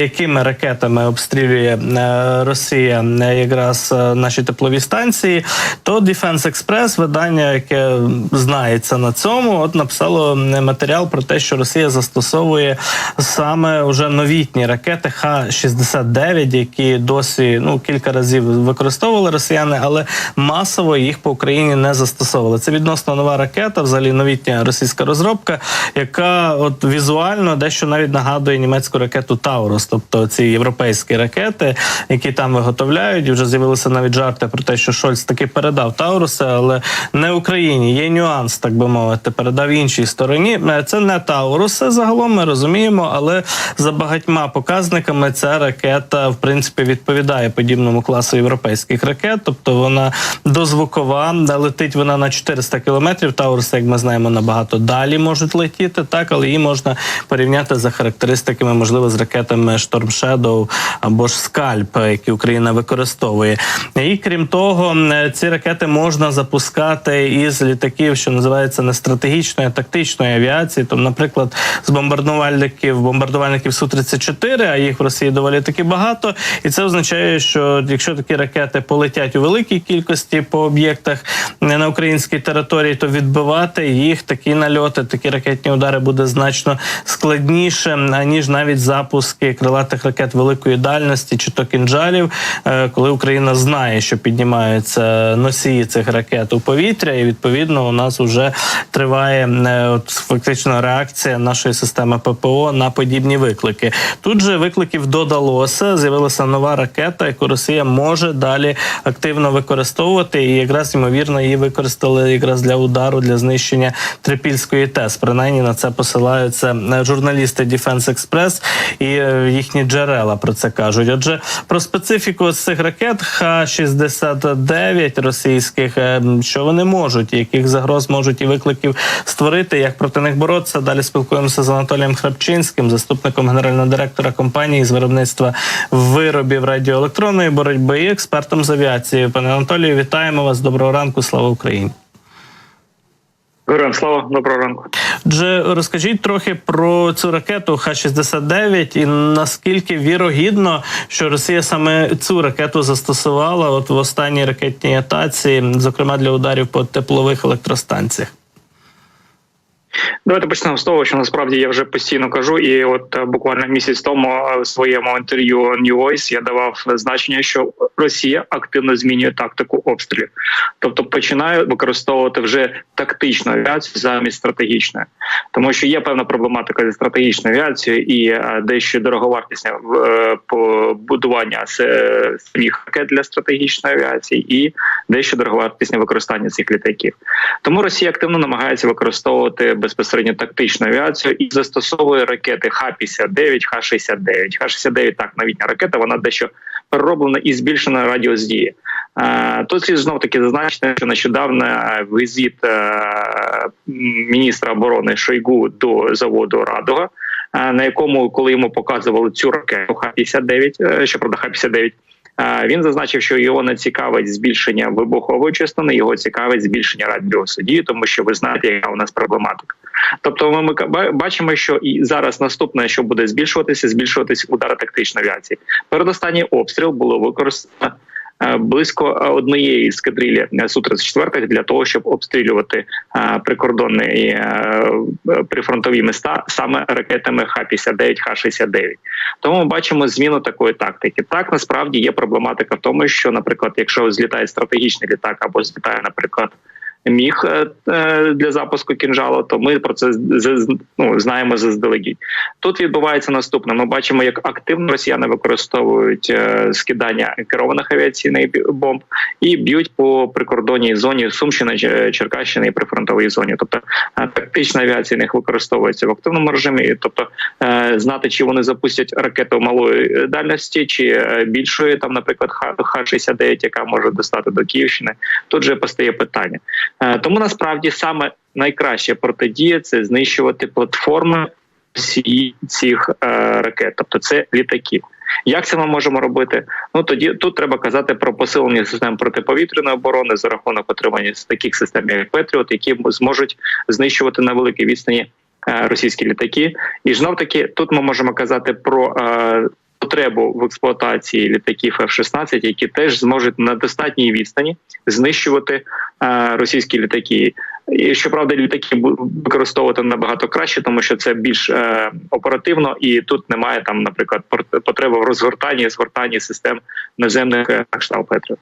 якими ракетами обстрілює Росія якраз наші теплові станції, то Defense Express, видання, яке знається на цьому, от написало матеріал про те, що Росія застосовує саме вже новітні ракети Х-69, які досі кілька разів використовували росіяни, але масово їх по Україні не застосовували. Це відносно нова ракета, взагалі новітня російська розробка, яка от візуально дещо навіть нагадує німецьку ракету Таурус. Тобто ці європейські ракети, які там виготовляють, і вже з'явилися навіть жарти про те, що Шольц таки передав Тауруси, але не Україні. Є нюанс, так би мовити, передав іншій стороні. Це не Тауруси загалом, ми розуміємо, але за багатьма показниками ця ракета, в принципі, відповідає подібному класу європейських ракет. Тобто вона дозвукова, летить вона на 400 кілометрів. Тауруси, як ми знаємо, набагато далі можуть летіти, так, але її можна порівняти за характеристиками, можливо, з ракетами Storm Shadow або ж Скальп, які Україна використовує. І крім того, ці ракети можна запускати із літаків, що називається не стратегічної, а тактичної авіації. Тобто, наприклад, з бомбардувальників Су-34, а їх в Росії доволі таки багато. І це означає, що якщо такі ракети полетять у великій кількості по об'єктах на українській території, то відбивати їх, такі нальоти, такі ракетні удари буде значно складніше, ніж навіть запуски крилатих ракет великої дальності чи то кінжалів, коли Україна знає, що піднімаються носії цих ракет у повітря, і відповідно у нас вже триває фактично реакція нашої системи ППО на подібні виклики. Тут же викликів додалося, з'явилася нова ракета, яку Росія може далі активно використовувати, і якраз, ймовірно, її використали якраз для удару, для знищення Трипільської ТЕС. Принаймні на це посилаються журналісти Defense Express і їхні джерела про це кажуть. Отже, про специфіку цих ракет Х-69 російських, що вони можуть, яких загроз можуть і викликів створити, як проти них боротися. Далі спілкуємося з Анатолієм Храпчинським, заступником генерального директора компанії з виробництва виробів радіоелектронної боротьби і експертом з авіації. Пане Анатолію, вітаємо вас. Доброго ранку. Слава Україні. Героям слава, доброго ранку. Отже, розкажіть трохи про цю ракету Х-69 і наскільки вірогідно, що Росія саме цю ракету застосувала от в останній ракетній атаці, зокрема для ударів по теплових електростанціях. Давайте почнемо з того, що насправді я вже постійно кажу, і от буквально місяць тому в своєму інтерв'ю New Voice я давав значення, що Росія активно змінює тактику обстрілів. Тобто починає використовувати вже тактичну авіацію замість стратегічної. Тому що є певна проблематика зі стратегічною авіацією і дещо дороговартісне побудування самих ракет для стратегічної авіації і дещо дороговартісне використання цих літаків. Тому Росія активно намагається використовувати безпосередньо тактичну авіацію і застосовує ракети Х-59, Х-69. Х-69 так, новітня ракета, вона дещо перероблена і збільшена радіус дії. Тут слід знов-таки зазначити, що нещодавно візит міністра оборони Шойгу до заводу «Радуга», на якому, коли йому показували цю ракету Х-59, щоправда Х-59, він зазначив, що його не цікавить збільшення вибухової частини, його цікавить збільшення радіусу дії, тому що ви знаєте, яка у нас проблематика. Тобто ми бачимо, що і зараз наступне, що буде збільшуватися удари тактичної авіації. Передостанній обстріл було використано близько однієї ескадрилі Су-34 для того, щоб обстрілювати прикордонні прифронтові міста саме ракетами Х-59, Х-69. Тому ми бачимо зміну такої тактики. Так, насправді є проблематика в тому, що, наприклад, якщо злітає стратегічний літак або злітає, наприклад, міг для запуску кінжалу, то ми про це знаємо заздалегідь. Тут відбувається наступне. Ми бачимо, як активно росіяни використовують скидання керованих авіаційних бомб і б'ють по прикордонній зоні Сумщини, Черкащини і прифронтовій зоні. Тобто тактична авіація в них використовується в активному режимі. Тобто знати, чи вони запустять ракету малої дальності, чи більшої, там, наприклад, Х-69, яка може достати до Київщини, тут же постає питання. Тому насправді саме найкраща протидія – це знищувати платформи всіх цих ракет, тобто це літаки. Як це ми можемо робити? Тоді тут треба казати про посилення систем протиповітряної оборони за рахунок отримання таких систем, як Петріот, які зможуть знищувати на великій відстані російські літаки. І знов таки тут ми можемо казати про потребу в експлуатації літаків F-16, які теж зможуть на достатній відстані знищувати російські літаки. І, щоправда, літаки використовувати набагато краще, тому що це більш оперативно, і тут немає там, наприклад, потреби в розгортанні і згортанні систем наземних на кшталт Петріот.